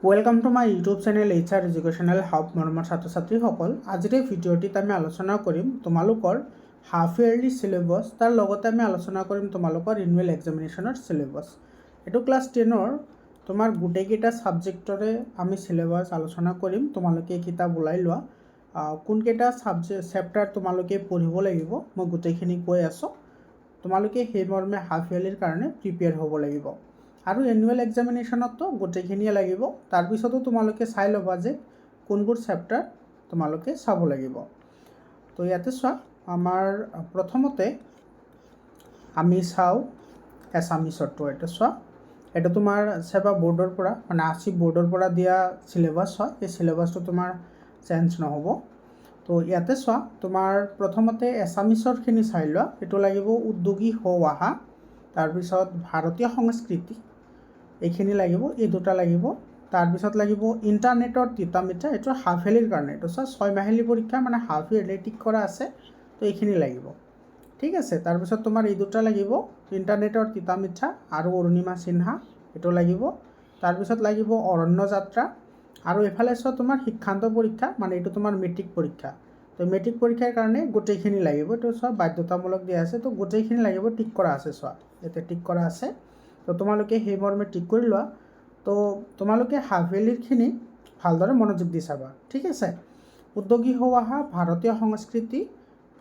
Welcome to my YouTube channel HR educational hub মৰমৰ ছাত্ৰ ছাত্ৰীসকল। আজিৰ এই ভিডিঅ'টিত আমি আলোচনা কৰিম তোমালোকৰ হাফ ইয়াৰলি চিলেবাছ, তাৰ লগতে আমি আলোচনা কৰিম তোমালোকৰ এনুৱেল এক্সামিনেশ্যনৰ চিলেবাছ। এইটো ক্লাছ 10ৰ তোমাৰ গোটেইকেইটা ছাবজেক্টৰে আমি চিলেবাছ আলোচনা কৰিম। তোমালোকে কিতাপ ওলাই লোৱা, কোনকেইটা চেপ্টাৰ তোমালোকে পঢ়িব লাগিব মই গোটেইখিনি কৈ আছোঁ। তোমালোকে সেই মৰ্মে হাফ ইয়াৰলিৰ কাৰণে প্ৰিপেয়াৰ হ'ব লাগিব। আৰু এনুৱেল এক্সামিনেশ্যনতো গোটেইখিনিয়ে লাগিব। তাৰপিছতো তোমালোকে চাই ল'বা যে কোনবোৰ চেপ্টাৰ তোমালোকে চাব লাগিব। তো ইয়াতে চোৱা, আমাৰ প্ৰথমতে আমি চাওঁ এছামিছৰটো। এইটো চোৱা, এইটো তোমাৰ সেৱা বৰ্ডৰ পৰা মানে আছিফ বৰ্ডৰ পৰা দিয়া চিলেবাছ হয়। এই চিলেবাছটো তোমাৰ চেঞ্জ নহ'ব। তো ইয়াতে চোৱা, তোমাৰ প্ৰথমতে এছামিছৰখিনি চাই লোৱা। এইটো লাগিব উদ্যোগী হৌ আহা, তাৰপিছত ভাৰতীয় সংস্কৃতি, এইখিনি লাগিব, এই দুটা লাগিব। তাৰপিছত লাগিব ইণ্টাৰনেটৰ তিতা মিঠা, এইটো হাফ ইয়াৰলিৰ কাৰণে। এইটো চোৱা 6 মাহিলী পৰীক্ষা মানে হাফ ইয়াৰলি টিক কৰা আছে, তো এইখিনি লাগিব। ঠিক আছে, তাৰপিছত তোমাৰ এই দুটা লাগিব, ইণ্টাৰনেটৰ তিতা মিঠা আৰু অৰুণিমা সিনহা, এইটো লাগিব। তাৰপিছত লাগিব অৰণ্য যাত্ৰা, আৰু এইফালে চোৱা তোমাৰ শিক্ষান্ত পৰীক্ষা, মানে এইটো তোমাৰ মেট্ৰিক পৰীক্ষা। তো মেট্ৰিক পৰীক্ষাৰ কাৰণে গোটেইখিনি লাগিব। এইটো চোৱা বাধ্যতামূলক দিয়া আছে, তো গোটেইখিনি লাগিব, টিক কৰা আছে। চোৱা ইয়াতে টিক কৰা আছে, তো তোমালোকে সেই মৰ্মে টিক কৰি লোৱা। তো তোমালোকে হাফ ইয়াৰলিৰখিনি ভালদৰে মনোযোগ দি চাবা। ঠিক আছে, উদ্যোগী হৌ আহা, ভাৰতীয় সংস্কৃতি,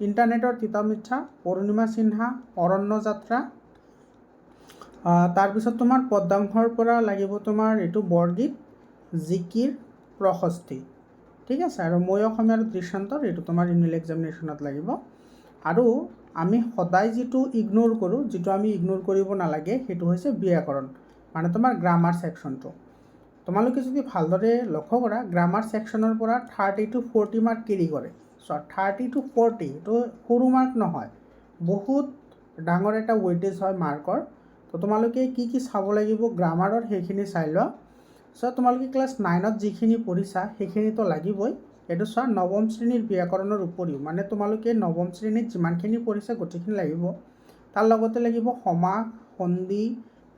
ইণ্টাৰনেটৰ তিতা মিঠা, অৰুণিমা সিনহা, অৰণ্য যাত্ৰা। তাৰপিছত তোমাৰ পদ্মাংশৰ পৰা লাগিব তোমাৰ এইটো বৰগীত, জিকিৰ, প্ৰশস্তি। ঠিক আছে, আৰু মই অসমীয়া আৰু দৃষ্টান্তৰ, এইটো তোমাৰ এনুৱেল এক্সামিনেশ্যনত লাগিব। আৰু আমি সদায় যিটো ইগন'ৰ কৰোঁ, যিটো আমি ইগন'ৰ কৰিব নালাগে, সেইটো হৈছে ব্যাকৰণ, মানে তোমাৰ গ্ৰামাৰ ছেকশ্যনটো। তোমালোকে যদি ভালদৰে লক্ষ্য কৰা, গ্ৰামাৰ ছেকশ্যনৰ পৰা 30 to 40 মাৰ্ক কেৰি কৰে। চ' 30 to 40 এইটো সৰু মাৰ্ক নহয়, বহুত ডাঙৰ এটা ৱেইটেজ হয় মাৰ্কৰ। তো তোমালোকে কি কি চাব লাগিব গ্ৰামাৰৰ, সেইখিনি চাই লোৱা। চ' তোমালোকে ক্লাছ 9ত যিখিনি পঢ়িছা সেইখিনিতো লাগিবই। এইটো চোৱা, নৱম শ্ৰেণীৰ ব্যাকৰণৰ উপৰিও, মানে তোমালোকে নৱম শ্ৰেণীত যিমানখিনি পঢ়িছা গোটেইখিনি লাগিব। তাৰ লগতে লাগিব সমাস, সন্ধি,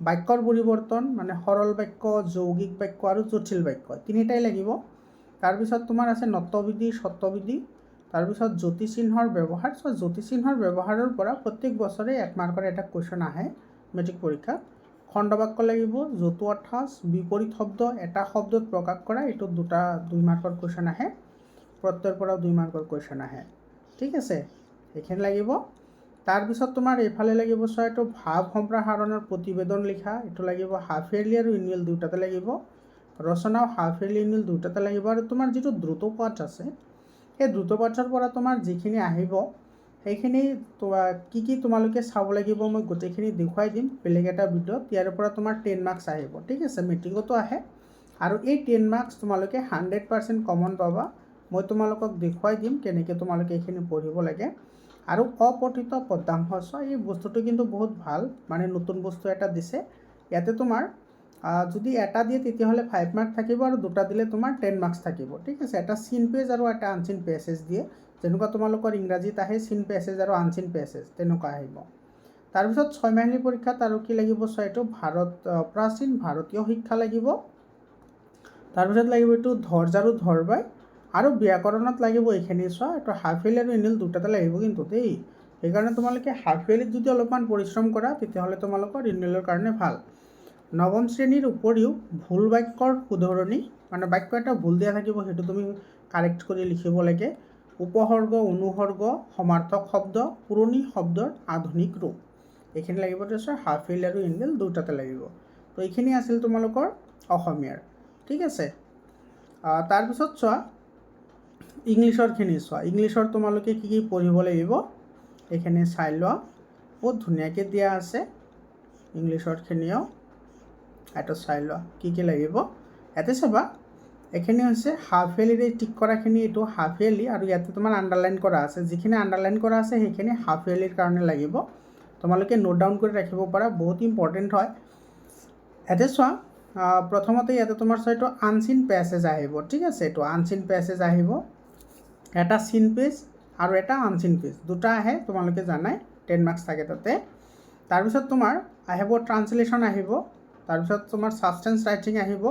বাক্যৰ পৰিৱৰ্তন, মানে সৰল বাক্য, যৌগিক বাক্য আৰু জটিল বাক্য, তিনিটাই লাগিব। তাৰপিছত তোমাৰ আছে নত্যবিধি, সত্যবিধি, তাৰপিছত জ্যোতিচিহ্নৰ ব্যৱহাৰ। চ' জ্যোতিচিহ্নৰ ব্যৱহাৰৰ পৰা প্ৰত্যেক বছৰে 1 মাৰ্কৰ এটা কুৱেশ্যন আহে মেট্ৰিক পৰীক্ষাত। খণ্ডবাক্য লাগিব, জতুৱা ঠাঁচ, বিপৰীত শব্দ, এটা শব্দত প্ৰকাশ কৰা, এইটো 2 মাৰ্কৰ কুৱেশ্যন আহে, প্ৰত্যয়ৰ পৰাও 2 মাৰ্কৰ কুৱেশ্যন আহে। ঠিক আছে, এইখিনি লাগিব। তাৰপিছত তোমাৰ এইফালে লাগিব চোৱা, এইটো ভাৱ সম্প্ৰসাৰণৰ প্ৰতিবেদন লিখা, এইটো লাগিব হাফ ইয়াৰলি আৰু এনুৱেল দুয়োটাতে লাগিব। ৰচনাও হাফ ইয়াৰলি এনুৱেল দুয়োটাতে লাগিব। আৰু তোমাৰ যিটো দ্ৰুতপাঠ আছে, সেই দ্ৰুতপাঠৰ পৰা তোমাৰ যিখিনি আহিব সেইখিনি কি কি তোমালোকে চাব লাগিব মই গোটেইখিনি দেখুৱাই দিম বেলেগ এটা ভিডিঅ'ত। ইয়াৰ পৰা তোমাৰ 10 মাৰ্কছ আহিব। ঠিক আছে, মেট্ৰিকতো আহে, আৰু এই 10 মাৰ্কছ তোমালোকে 100% কমন পাবা। মই তোমালোকক দেখুৱাই দিম কেনেকৈ তোমালোকে এইখিনি পঢ়িব লাগে। আৰু অপঠিত পদ্যাংশ, এই বস্তুটো কিন্তু বহুত ভাল, মানে নতুন বস্তু এটা দিছে ইয়াতে। তোমাৰ যদি এটা দিয়ে তেতিয়াহ'লে 5 মাৰ্ক থাকিব, আৰু দুটা দিলে তোমাৰ 10 মাৰ্কছ থাকিব। ঠিক আছে, এটা চিন পেজ আৰু এটা আনচিন পেছেজ দিয়ে, যেনেকুৱা তোমালোকৰ ইংৰাজীত আহে চিন পেছেজ আৰু আনচিন পেছেজ, তেনেকুৱা আহিব। তাৰপিছত 6 মাহিলী পৰীক্ষাত আৰু কি লাগিব চোৱা, এইটো প্ৰাচীন ভাৰতীয় শিক্ষা লাগিব। তাৰপিছত লাগিব এইটো ধৈৰ্য আৰু ধৰবাই, আৰু ব্যাকৰণত লাগিব এইখিনি। চোৱা, এইটো হাফ ইয়াৰলি আৰু এনুৱেল দুটাতে লাগিব কিন্তু দেই। সেইকাৰণে তোমালোকে হাফ ইয়াৰলিত যদি অলপমান পৰিশ্ৰম কৰা তেতিয়াহ'লে তোমালোকৰ এনুৱেলৰ কাৰণে ভাল। নৱম শ্ৰেণীৰ উপৰিও ভুল বাক্যৰ শুধৰণি, মানে বাক্য এটা ভুল দিয়া থাকিব, সেইটো তুমি কাৰেক্ট কৰি লিখিব লাগে। উপসৰ্গ, অনুসৰ্গ, সমাৰ্থক শব্দ, পুৰণি শব্দৰ আধুনিক ৰূপ, এইখিনি লাগিব। তাৰপিছত হাফ ইয়াৰলি আৰু এনুৱেল দুটাতে লাগিব। তো এইখিনি আছিল তোমালোকৰ অসমীয়াৰ। ঠিক আছে, তাৰপিছত চোৱা ইংলিছৰখিনি চোৱা। ইংলিছৰ তোমালোকে কি কি পঢ়িব লাগিব এইখিনি চাই লোৱা, বহুত ধুনীয়াকৈ দিয়া আছে ইংলিছৰখিনিও। এইটো চাই লোৱা কি কি লাগিব। ইয়াতে চাবা, এইখিনি হৈছে হাফ ইয়াৰলিৰে টিক কৰাখিনি, এইটো হাফ ইয়াৰলি, আৰু ইয়াতে তোমাৰ আণ্ডাৰলাইন কৰা আছে। যিখিনি আণ্ডাৰলাইন কৰা আছে সেইখিনি হাফ ইয়াৰলিৰ কাৰণে লাগিব। তোমালোকে নোট ডাউন কৰি ৰাখিব পাৰা, বহুত ইম্পৰ্টেণ্ট হয়। ইয়াতে চোৱা, প্ৰথমতে ইয়াতে তোমাৰ চোৱা, এইটো আনচিন পেছেজ আহিব। ঠিক আছে, এইটো আনচিন পেছেজ আহিব, এটা চিন পেজ আৰু এটা আনচিন পেজ, দুটা আহে, তোমালোকে জানাই 10 মাৰ্কছ থাকে তাতে। তাৰপিছত তোমাৰ আহিব ট্ৰান্সলেশ্যন আহিব, তাৰপিছত তোমাৰ ছাবষ্টেন্স ৰাইটিং আহিব,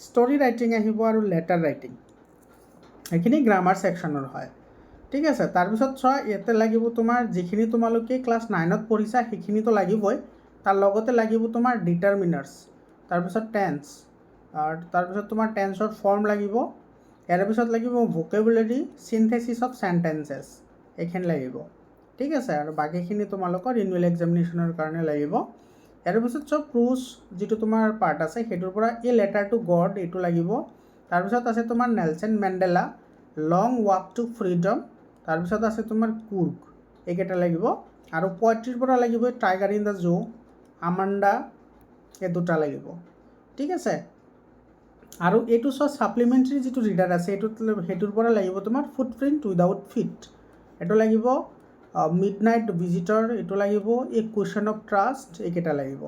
ষ্টৰি ৰাইটিং আহিব আৰু লেটাৰ ৰাইটিং, এইখিনি গ্ৰামাৰ ছেকশ্যনৰ হয়। ঠিক আছে, তাৰপিছত চোৱা ইয়াতে লাগিব তোমাৰ যিখিনি তোমালোকে ক্লাছ 9ত পঢ়িছা সেইখিনিতো লাগিবই, তাৰ লগতে লাগিব তোমাৰ ডিটাৰমিনাৰ্ছ, তাৰপিছত টেন্স, তাৰপিছত তোমাৰ টেন্সৰ ফৰ্ম লাগিব, ইয়াৰ পিছত লাগিব ভোকেবুলাৰী, চিনথেচিছ অফ চেণ্টেঞ্চেছ, এইখিনি লাগিব। ঠিক আছে, আৰু বাকীখিনি তোমালোকৰ এনুৱেল এক্সামিনেশ্যনৰ কাৰণে লাগিব। ইয়াৰ পিছত চব প্ৰুজ যিটো তোমাৰ পাৰ্ট আছে সেইটোৰ পৰা এ লেটাৰ টু গড এইটো লাগিব। তাৰপিছত আছে তোমাৰ Nelson Mandela, long walk to freedom, তাৰপিছত আছে তোমাৰ কুৰ্গ, এইকেইটা লাগিব। আৰু পয়ট্ৰিৰ পৰা লাগিব tiger in the zoo, Amanda, এই দুটা লাগিব। ঠিক আছে, আৰু এইটো চোৱা ছাপ্লিমেণ্টাৰী যিটো ৰিডাৰ আছে সেইটোৰ পৰা লাগিব তোমাৰ ফুটপ্ৰিণ্ট উইদাউট ফিট, এইটো লাগিব। মিডনাইট ভিজিটৰ এইটো লাগিব, এ কুৱেশ্যন অফ ট্ৰাষ্ট, এইকেইটা লাগিব।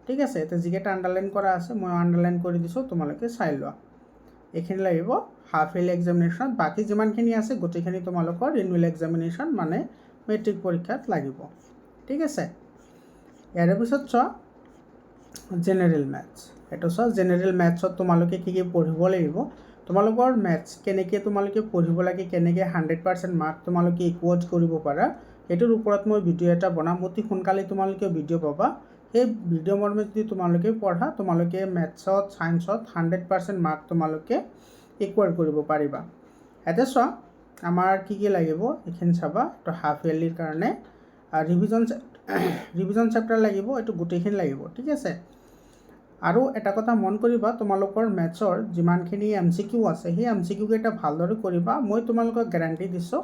ঠিক আছে, এতিয়া যিকেইটা আণ্ডাৰলাইন কৰা আছে মই আণ্ডাৰলাইন কৰি দিছোঁ, তোমালোকে চাই লোৱা। এইখিনি লাগিব হাফ ইয়াৰলি এক্সামিনেশ্যনত, বাকী যিমানখিনি আছে গোটেইখিনি তোমালোকৰ এনুৱেল এক্সামিনেশ্যন মানে মেট্ৰিক পৰীক্ষাত লাগিব। ঠিক আছে, ইয়াৰে পিছত চোৱা জেনেৰেল মেথছ, এইটো চোৱা জেনেৰেল মেথছত তোমালোকে কি পঢ়িব লাগিব, তোমালোকৰ মেথছ কেনেকৈ তোমালোকে পঢ়িব লাগে, কেনেকৈ 100% মাৰ্ক তোমালোকে ইকুৱেট কৰিব পাৰা, সেইটোৰ ওপৰত মই ভিডিঅ' এটা বনাম, অতি সোনকালে তোমালোকে ভিডিঅ' পাবা। সেই ভিডিঅ' মৰ্মে যদি তোমালোকে পঢ়া তোমালোকে মেথছত ছায়েন্সত 100% মাৰ্ক তোমালোকে ইকুৱেট কৰিব পাৰিবা। এতিয়া চোৱা আমাৰ কি লাগিব এইখিনি চাবা, এইটো হাফ ইয়াৰলিৰ কাৰণে ৰিভিজন চেপ্টাৰ লাগিব, এইটো গোটেইখিনি লাগিব। ঠিক আছে, আৰু এটা কথা মন কৰিবা, তোমালোকৰ মেথছৰ যিমানখিনি MCQ আছে সেই MCQ কেইটা ভালদৰে কৰিবা। মই তোমালোকক গেৰাণ্টি দিছোঁ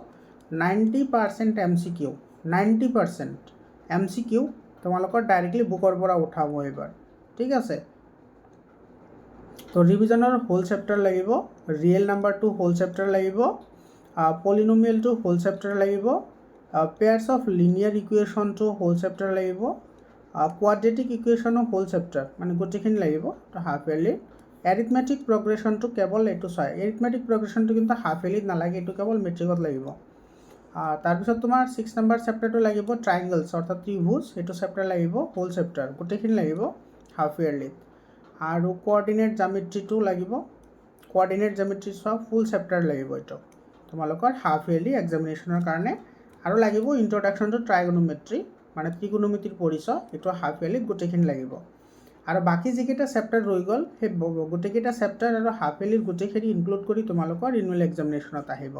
90% MCQ, 90% MCQ তোমালোকৰ ডাইৰেক্টলি বুকৰ পৰা উঠাব এইবাৰ। ঠিক আছে, তো ৰিভিজনৰ হোল চেপ্টাৰ লাগিব, ৰিয়েল নাম্বাৰটো হোল চেপ্টাৰ লাগিব, পলিনমিয়েলটো হোল চেপ্টাৰ লাগিব, পেয়াৰ্ছ অফ লিনিয়াৰ ইকুৱেশ্যনটো হোল চেপ্টাৰ লাগিব, কোৱাড্ৰেটিক ইকুৱেশ্যনো হোল চেপ্টাৰ মানে গোটেইখিনি লাগিব। তো হাফ ইয়াৰলি এৰিথমেটিক প্ৰগ্ৰেশ্যনটো কেৱল এইটো চাই, এৰিথমেটিক প্ৰগ্ৰেশ্যনটো কিন্তু হাফ ইয়াৰলিত নালাগে, এইটো কেৱল মেট্ৰিকত লাগিব। তাৰপিছত তোমাৰ 6 নম্বৰ চেপ্টাৰটো লাগিব ট্ৰাইংগলছ অৰ্থাৎ ত্ৰিভুজ, এইটো চেপ্টাৰ লাগিব হোল চেপ্টাৰ, গোটেইখিনি লাগিব হাফ ইয়াৰলিত। আৰু কোঅৰ্ডিনেট জামেট্ৰিটো লাগিব, কোঅৰ্ডিনেট জামেট্ৰি চোৱা ফুল চেপ্টাৰ লাগিব এইটো তোমালোকৰ হাফ ইয়াৰলি এক্সামিনেশ্যনৰ কাৰণে। আৰু লাগিব ইন্ট্ৰডাকশ্যন টু ট্ৰাইগনোমেট্ৰি মানে ত্ৰিকোণমিতিৰ পৰিচয়, এইটো হাফ ইয়াৰলিত গোটেইখিনি লাগিব। আৰু বাকী যিকেইটা চেপ্টাৰ ৰৈ গ'ল সেই গোটেইকেইটা চেপ্টাৰ আৰু হাফ ইয়াৰলিৰ গোটেইখিনি ইনক্লুড কৰি তোমালোকৰ এনুৱেল এক্সামিনেশ্যনত আহিব।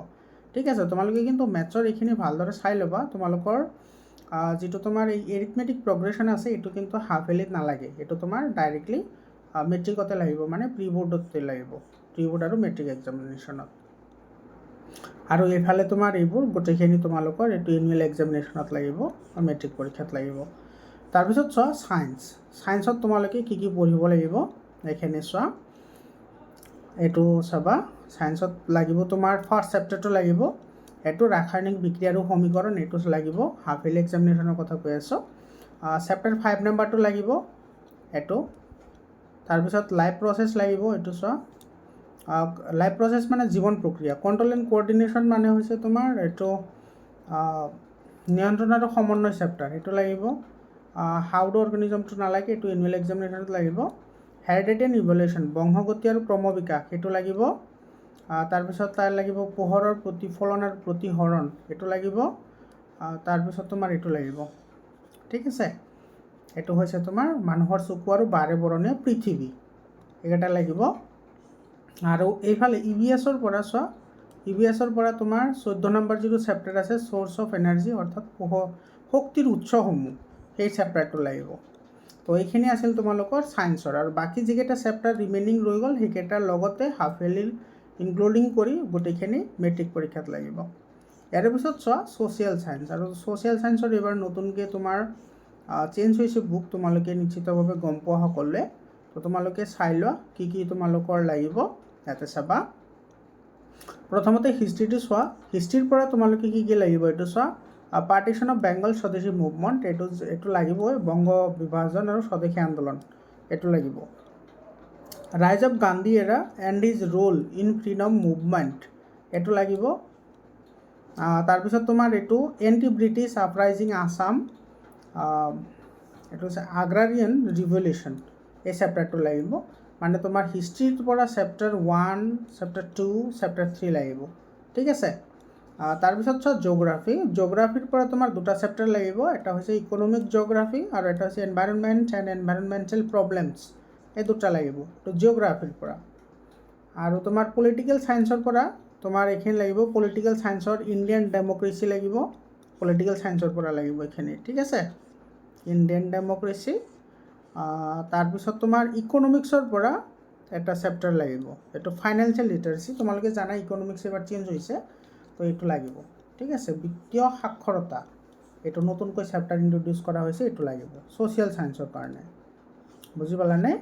ঠিক আছে, তোমালোকে কিন্তু মেথছৰ এইখিনি ভালদৰে চাই ল'বা, তোমালোকৰ যিটো তোমাৰ এই এৰিথমেটিক প্ৰগ্ৰেশ্যন আছে এইটো কিন্তু হাফ ইয়াৰলিত নালাগে, এইটো তোমাৰ ডাইৰেক্টলি মেট্ৰিকতে লাগিব, মানে প্ৰি বৰ্ডতে লাগিব, প্ৰি বৰ্ড আৰু মেট্ৰিক এক্সামিনেশ্যনত। আৰু এইফালে তোমাৰ এইবোৰ গোটেইখিনি তোমালোকৰ এইটো এনুৱেল এক্সামিনেশ্যনত লাগিব, মেট্ৰিক পৰীক্ষাত লাগিব। তাৰপিছত চোৱা ছায়েন্সত তোমালোকে কি পঢ়িব লাগিব এইখিনি চোৱা, এইটো চাবা। ছায়েন্সত লাগিব তোমাৰ ফাৰ্ষ্ট চেপ্টাৰটো লাগিব, এইটো ৰাসায়নিক বিক্ৰিয়া আৰু সমীকৰণ, এইটো লাগিব, হাফ ইয়াৰলি এক্সামিনেশ্যনৰ কথা কৈ আছোঁ। চেপ্টাৰ 5 নাম্বাৰটো লাগিব এইটো। তাৰপিছত লাইফ প্ৰচেছ লাগিব, এইটো চোৱা। লাইফ প্ৰচেছ মানে জীৱন প্ৰক্ৰিয়া। কণ্ট্ৰল এণ্ড কোঅৰ্ডিনেশ্যন মানে হৈছে তোমাৰ এইটো নিয়ন্ত্ৰণ আৰু সমন্বয় চেপ্টাৰ, এইটো লাগিব। হাউড অৰ্গেনিজমটো নালাগে, এইটো এনুৱেল এক্সামিনেশ্যনত লাগিব। হেৰিডিটি এণ্ড ইভলিউশ্যন বংশগতি আৰু ক্ৰমবিকাশ, সেইটো লাগিব। তাৰপিছত তাৰ লাগিব পোহৰৰ প্ৰতিফলন আৰু প্ৰতিহৰণ, এইটো লাগিব। তাৰপিছত তোমাৰ এইটো লাগিব। ঠিক আছে, এইটো হৈছে তোমাৰ মানুহৰ চকু আৰু বাৰে বৰণীয়া পৃথিৱী, এইকেইটা লাগিব। আৰু এইফালে EVS-ৰ পৰা চোৱা, EVS-ৰ পৰা তোমাৰ 14 নম্বৰ যিটো চেপ্টাৰ আছে চ'ৰ্চ অফ এনাৰ্জি অৰ্থাৎ শক্তিৰ উৎসসমূহ, সেই চেপ্টাৰটো লাগিব। তো এইখিনি আছিল তোমালোকৰ ছায়েন্সৰ, আৰু বাকী যিকেইটা চেপ্টাৰ ৰিমেইনিং ৰৈ গ'ল সেইকেইটাৰ লগতে হাফ ইয়াৰলিৰ ইনক্লুডিং কৰি গোটেইখিনি মেট্ৰিক পৰীক্ষাত লাগিব। ইয়াৰ পিছত চোৱা ছ'চিয়েল ছায়েন্স, আৰু ছ'চিয়েল ছায়েন্সৰ এইবাৰ নতুনকৈ তোমাৰ চেঞ্জ হৈছে বুক, তোমালোকে নিশ্চিতভাৱে গম পোৱা সকলোৱে। তো তোমালোকে চাই লোৱা কি তোমালোকৰ লাগিব, ইয়াতে চাবা। প্ৰথমতে হিষ্ট্ৰীটো চোৱা, হিষ্ট্ৰীৰ পৰা তোমালোকে কি লাগিব এইটো চোৱা। পাৰ্টিশ্যন অফ বেংগল স্বদেশী মুভমেণ্ট, এইটো লাগিবই। বংগ বিভাজন আৰু স্বদেশী আন্দোলন, এইটো লাগিব। ৰাইজ of Gandhi era and his role in freedom movement, এইটো লাগিব। তাৰপিছত তোমাৰ এইটো এণ্টি ব্ৰিটিছ আপৰাইজিং আছাম, এইটো হৈছে আগ্ৰাৰিয়ান ৰিভলিউশ্যন, এই চেপ্টাৰটো লাগিব। মানে তোমাৰ হিষ্ট্ৰীৰ পৰা চেপ্টাৰ 1 চেপ্টাৰ 2 চেপ্টাৰ 3 লাগিব ঠিক আছে তাৰপিছত চোৱা জিঅ'গ্ৰাফিৰ পৰা তোমাৰ দুটা চেপ্টাৰ লাগিব এটা হৈছে ইকনমিক জিঅ'গ্ৰাফি আৰু এটা হৈছে এনভাইৰনমেণ্ট এণ্ড এনভাইৰনমেণ্টেল প্ৰব্লেমছ এই দুটা লাগিব তো জিঅ'গ্ৰাফিৰ পৰা আৰু তোমাৰ পলিটিকেল ছায়েন্সৰ পৰা তোমাৰ এইখিনি লাগিব পলিটিকেল ছায়েন্সৰ ইণ্ডিয়ান ডেম'ক্ৰেচি লাগিব পলিটিকেল ছায়েন্সৰ পৰা লাগিব এইখিনি ঠিক আছে ইণ্ডিয়ান ডেম'ক্ৰেচি তাৰপিছত তোমাৰ ইকনমিক্সৰ পৰা এটা চেপ্টাৰ লাগিব এইটো ফাইনেন্সিয়েল লিটাৰেচি তোমালোকে জানা ইকনমিক্স এবাৰ চেঞ্জ হৈছে তো এইটো লাগিব ঠিক আছে বিত্তীয় সাক্ষৰতা এইটো নতুনকৈ চেপ্টাৰ ইন্ট্ৰডিউচ কৰা হৈছে এইটো লাগিব ছ'চিয়েল ছায়েন্সৰ কাৰণে বুজি পালানে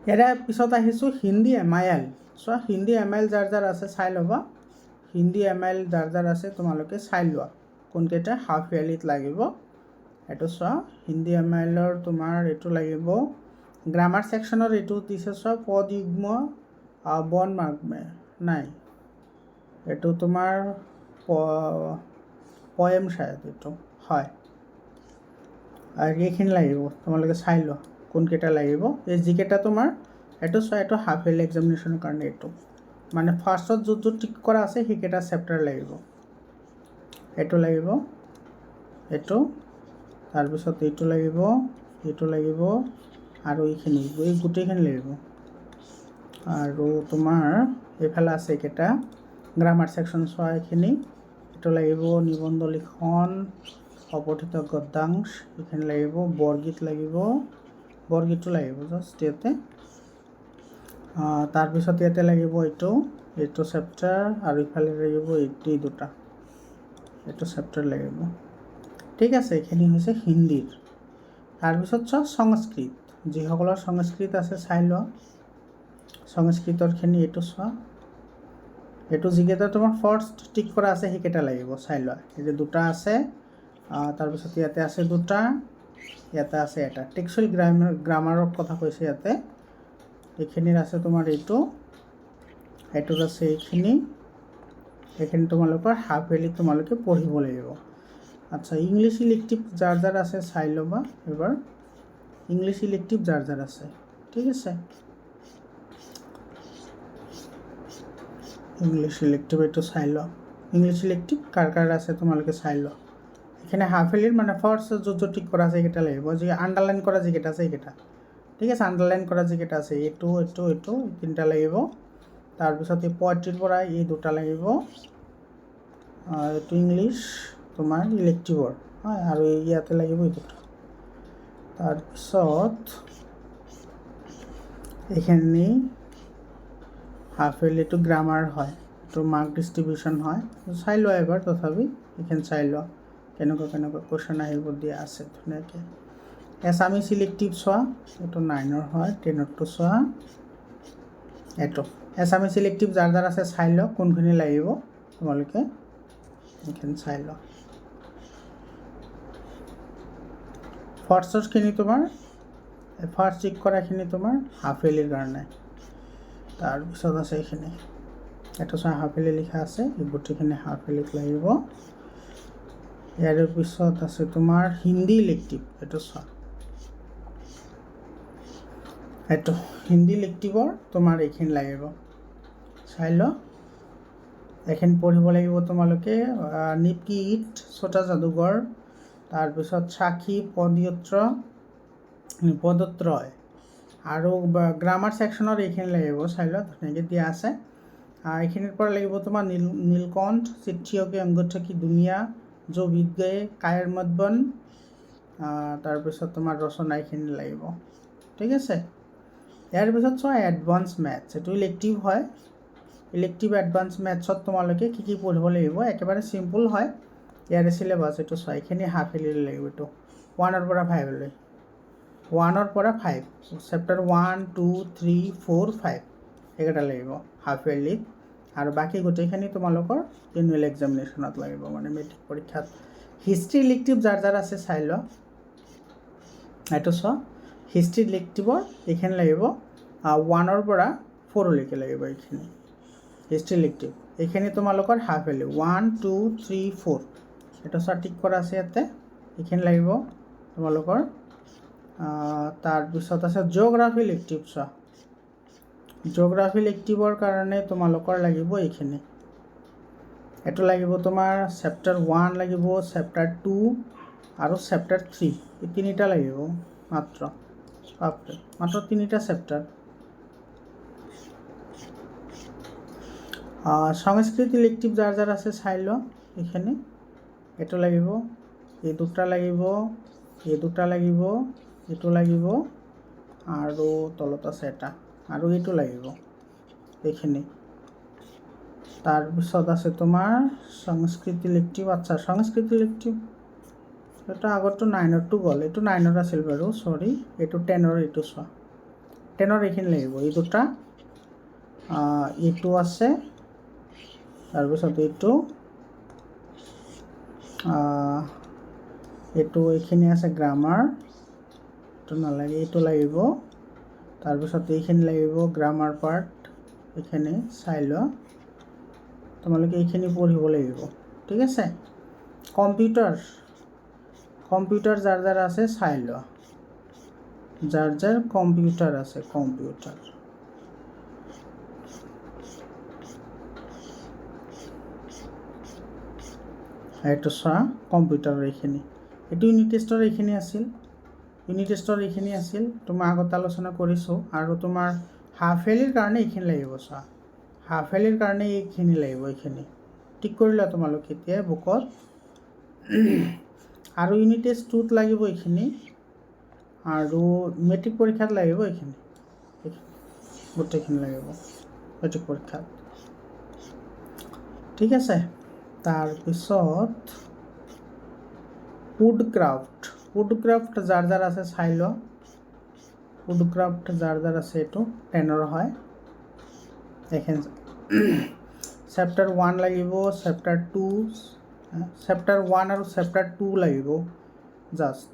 ইয়াৰে পিছত আহিছোঁ হিন্দী MIL চোৱা হিন্দী MIL যাৰ আছে চাই ল'বা হিন্দী MIL যাৰ আছে তোমালোকে চাই লোৱা কোনকেইটা হাফ ইয়াৰলিত লাগিব এইটো চোৱা হিন্দী MILৰ তোমাৰ এইটো লাগিব গ্ৰামাৰ ছেকশ্যনৰ এইটো দিছে চোৱা পদযুগ্ম বন মাৰ্গমে নাই এইটো তোমাৰ পয়েম শায়দ এইটো হয় আৰু এইখিনি লাগিব তোমালোকে চাই লোৱা কোনকেইটা লাগিব এই যিকেইটা তোমাৰ এইটো চোৱা এইটো হাফ ইয়াৰলি এক্সামিনেশ্যনৰ কাৰণে এইটো মানে ফাৰ্ষ্টত যোনটো টিক কৰা আছে সেইকেইটা চেপ্টাৰ লাগিব এইটো লাগিব এইটো তাৰপিছত এইটো লাগিব আৰু এইখিনি এই গোটেইখিনি লাগিব আৰু তোমাৰ এইফালে আছে এইকেইটা গ্ৰামাৰ ছেকশ্যন চোৱা এইখিনি এইটো লাগিব নিবন্ধ লিখন অপঠিত গদ্যাংশ এইখিনি লাগিব বৰগীত লাগিব বৰগীতটো লাগিব জাষ্ট ইয়াতে তাৰপিছত ইয়াতে লাগিব এইটো চেপ্টাৰ আৰু ইফালে লাগিব এই দুটা এইটো চেপ্টাৰ লাগিব ঠিক আছে এইখিনি হৈছে হিন্দীৰ তাৰপিছত চোৱা সংস্কৃত যিসকলৰ সংস্কৃত আছে চাই লোৱা সংস্কৃতৰখিনি এইটো চোৱা এইটো যিকেইটা তোমাৰ ফাৰ্ষ্ট টিক কৰা আছে সেইকেইটা লাগিব চাই লোৱা এই যে দুটা আছে তাৰপিছত ইয়াতে আছে দুটা ইয়াতে আছে এটা টেক্সুৱেল গ্ৰামাৰৰ কথা কৈছে ইয়াতে এইখিনিৰ আছে তোমাৰ এইটোত আছে এইখিনি তোমালোকৰ হাফ ইয়াৰলি তোমালোকে পঢ়িব লাগিব আচ্ছা ইংলিছ ইলেক্টিভ যাৰ আছে চাই ল'বা এবাৰ ইংলিছ ইলেক্টিভ যাৰ আছে ঠিক আছে ইংলিছ ইলেক্টিভ এইটো চাই লোৱা ইংলিছ ইলেক্টিভ কাৰ আছে তোমালোকে চাই লোৱা এইখিনি হাফ ইয়াৰলিৰ মানে ফাৰ্ষ্ট য'ত টিক কৰা আছে সেইকেইটা লাগিব যি আণ্ডাৰলাইন কৰা যিকেইটা আছে সেইকেইটা ঠিক আছে আণ্ডাৰলাইন কৰা যিকেইটা আছে এইটো তিনিটা লাগিব তাৰপিছত এই পয়েট্ৰিৰ পৰা এই দুটা লাগিব এইটো ইংলিছ তোমাৰ ইলেক্টিভৰ হয় আৰু ইয়াতে লাগিব এই দুটা তাৰপিছত এইখিনি হাফ ইয়াৰলিটো গ্ৰামাৰ হয় এইটো মাৰ্ক ডিষ্ট্ৰিবিউশ্যন হয় চাই লোৱা এবাৰ তথাপি এইখিনি চাই লোৱা কেনেকুৱা কুৱেশ্যন আহিব দিয়া আছে ধুনীয়াকৈ এছামিছ ইলেক্টিভ চোৱা এইটো 9ৰ হয় 10ৰটো চোৱা এইটো এছামিছ ইলেক্টিভ যাৰ আছে চাই লোৱা কোনখিনি লাগিব তোমালোকে এইখিনি চাই লোৱা ফাৰ্ষ্টৰখিনি তোমাৰ ফাৰ্ষ্ট টিক কৰাখিনি তোমাৰ হাফ ইয়াৰলিৰ কাৰণে তাৰপিছত আছে এইখিনি এইটো চোৱা হাফ ইয়াৰলি লিখা আছে এই গোটেইখিনি হাফ ইয়াৰলিত লাগিব ইয়াৰ পিছত আছে তোমাৰ হিন্দী ইলেক্টিভ এইটো চোৱা এইটো হিন্দী ইলেক্টিভৰ তোমাৰ এইখিনি লাগিব চাই লোৱা এইখিনি পঢ়িব লাগিব তোমালোকে নিপকীট ছোটা যাদুঘৰ তাৰপিছত সাক্ষী পদত্ৰয় আৰু গ্ৰামাৰ ছেকশ্যনত এইখিনি লাগিব চাই লোৱা ধুনীয়াকৈ দিয়া আছে এইখিনিৰ পৰা লাগিব তোমাৰ নীলকণ্ঠ চিঠিয়কে অংগঠা কি দুনিয়া जो बीत गए কায়েৰ মদবন তাৰপিছত তোমাৰ ৰচনা এইখিনি লাগিব ঠিক আছে ইয়াৰ পিছত চোৱা এডভান্স মেথছ এইটো ইলেক্টিভ হয় ইলেক্টিভ এডভান্স মেথছত তোমালোকে কি পঢ়িব লাগিব একেবাৰে চিম্পল হয় ইয়াৰে চিলেবাছ এইটো চোৱা এইখিনি হাফ ইয়াৰলি লাগিব এইটো 1ৰ পৰা 5লৈ 1ৰ পৰা 5 চেপ্টাৰ 1 2 3 4 5 এইকেইটা লাগিব হাফ ইয়াৰলিত আৰু বাকী গোটেইখিনি তোমালোকৰ এনুৱেল এক্সামিনেশ্যনত লাগিব মানে মেট্ৰিক পৰীক্ষাত হিষ্ট্ৰী ইলেক্টিভ যাৰ আছে চাই লোৱা এইটো চোৱা হিষ্ট্ৰী ইলেক্টিভৰ এইখিনি লাগিব 1ৰ পৰা 4লৈকে লাগিব এইখিনি হিষ্ট্ৰী ইলেক্টিভ এইখিনি তোমালোকৰ হাফ ইয়াৰলি 1 2 3 4 এইটো চোৱা টিক কৰা আছে ইয়াতে এইখিনি লাগিব তোমালোকৰ তাৰপিছত আছে জিঅ'গ্ৰাফি ইলেক্টিভ চোৱা জিঅ'গ্ৰাফি ইলেক্টিভৰ কাৰণে তোমালোকৰ লাগিব এইখিনি এইটো লাগিব তোমাৰ চেপ্টাৰ 1 লাগিব চেপ্টাৰ 2 আৰু চেপ্টাৰ 3 এই তিনিটা লাগিব মাত্ৰ মাত্ৰ তিনিটা চেপ্টাৰ সংস্কৃত ইলেক্টিভ যাৰ যাৰ আছে চাই লোৱা এইখিনি এইটো লাগিব এই দুটা লাগিব এই দুটা লাগিব এইটো লাগিব আৰু তলত আছে এটা আৰু এইটো লাগিব এইখিনি তাৰপিছত আছে তোমাৰ সংস্কৃত ইলেক্টিভ আচ্ছা সংস্কৃত ইলেক্টিভ এটা আগতো 9ৰটো গ'ল এইটো 9ৰ আছিল বাৰু চৰি এইটো 10ৰ এইটো চোৱা 10ৰ এইখিনি লাগিব এই দুটা এইটো আছে তাৰপিছত এইটো এইখিনি আছে গ্ৰামাৰ এইটো নালাগে এইটো লাগিব তাৰপিছত এইখিনি লাগিব গ্ৰামাৰ পাৰ্ট এইখিনি চাই লোৱা তোমালোকে এইখিনি পঢ়িব লাগিব ঠিক আছে কম্পিউটাৰ যাৰ যাৰ আছে চাই লোৱা যাৰ যাৰ কম্পিউটাৰ আছে কম্পিউটাৰ এইটো চোৱা কম্পিউটাৰৰ এইখিনি এইটো ইউনিট টেষ্টৰ এইখিনি আছিল তোমাৰ আগত আলোচনা কৰিছোঁ আৰু তোমাৰ হাফ ইয়াৰলিৰ কাৰণে এইখিনি লাগিব চোৱা হাফ ইয়াৰলিৰ কাৰণে এইখিনি লাগিব এইখিনি ঠিক কৰিলা তোমালোকে এতিয়া বুকত আৰু ইউনিট টেষ্ট 2ত লাগিব এইখিনি আৰু মেট্ৰিক পৰীক্ষাত লাগিব এইখিনি গোটেইখিনি লাগিব মেট্ৰিক পৰীক্ষাত ঠিক আছে তাৰপিছত উডক্ৰাফ্ট যাৰ যাৰ আছে চাই লোৱা উডক্ৰাফ্ট যাৰ যাৰ আছে এইটো 10ৰ হয় এইখিনি চেপ্টাৰ 1 লাগিব চেপ্টাৰ 1 আৰু চেপ্টাৰ 2 লাগিব জাষ্ট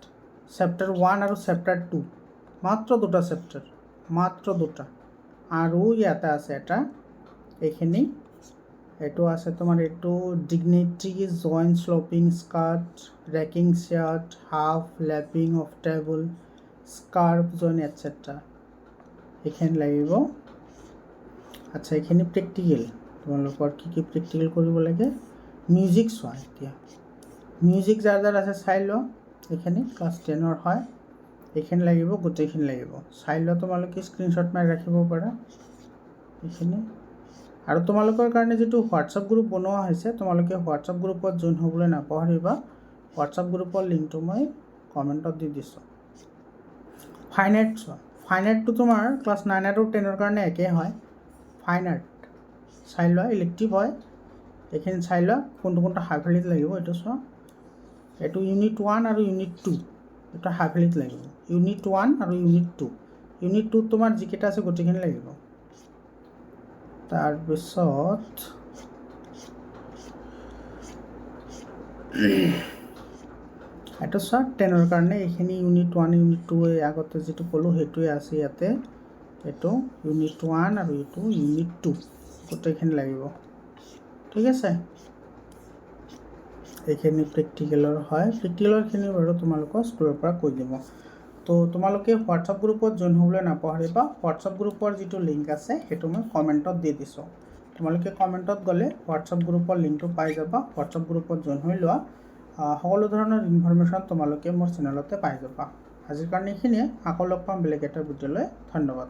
চেপ্টাৰ 1 আৰু চেপ্টাৰ 2 মাত্ৰ দুটা চেপ্টাৰ মাত্ৰ দুটা আৰু ইয়াতে আছে এটা এইখিনি এইটো আছে তোমাৰ এইটো dignity joint sloping skirt raking short half lapping of table scarf join et cetera এইখিনি লাগিব আচ্ছা এইখিনি প্ৰেক্টিকেল তোমালোকৰ কি কি প্ৰেক্টিকেল কৰিব লাগে মিউজিক চোৱা এতিয়া মিউজিক যাৰ যাৰ আছে চাই লোৱা এইখিনি ক্লাছ 10ৰ হয় এইখিনি লাগিব গোটেইখিনি লাগিব চাই লোৱা তোমালোকে স্ক্ৰীনশ্বট মাৰি ৰাখিব পাৰা এইখিনি আৰু তোমালোকৰ কাৰণে যিটো হোৱাটছআপ গ্ৰুপ বনোৱা হৈছে তোমালোকে হোৱাটছআপ গ্ৰুপত জইন হ'বলৈ নাপাহৰিবা হোৱাটছআপ গ্ৰুপৰ লিংকটো মই কমেণ্টত দি দিছোঁ ফাইন আৰ্ট চোৱা ফাইন আৰ্টটো তোমাৰ ক্লাছ 9 আৰু 10ৰ কাৰণে একেই হয় ফাইন আৰ্ট চাই লোৱা ইলেক্টিভ হয় এইখিনি চাই লোৱা কোনটো হাফ ইয়াৰলিত লাগিব এইটো চোৱা এইটো ইউনিট 1 আৰু ইউনিট 2 এটা হাফ ইয়াৰলিত লাগিব ইউনিট 1 আৰু ইউনিট 2 ইউনিট 2 তোমাৰ যিকেইটা আছে গোটেইখিনি লাগিব তাৰপিছত এইটো চোৱা 10ৰ কাৰণে এইখিনি ইউনিট 1 ইউনিট 2 আগতে যিটো ক'লোঁ সেইটোৱে আছে ইয়াতে এইটো ইউনিট 1 আৰু এইটো ইউনিট 2 গোটেইখিনি লাগিব ঠিক আছে এইখিনি প্ৰেক্টিকেলৰ হয় প্ৰেক্টিকেলৰখিনি বাৰু তোমালোকৰ স্কুলৰ পৰা কৈ দিব তো তোমালোকে হোৱাটছআপ গ্ৰুপত জইন হ'বলৈ নাপাহৰিবা হোৱাটছআপ গ্ৰুপৰ যিটো লিংক আছে সেইটো মই কমেণ্টত দি দিছোঁ তোমালোকে কমেণ্টত গ'লে হোৱাটছআপ গ্ৰুপৰ লিংকটো পাই যাবা হোৱাটছআপ গ্ৰুপত জইন হৈ লোৱা সকলো ধৰণৰ ইনফৰমেশ্যন তোমালোকে মোৰ চেনেলতে পাই যাবা আজিৰ কাৰণে এইখিনিয়ে আকৌ লগ পাম বেলেগ এটা ভিডিঅ'লৈ ধন্যবাদ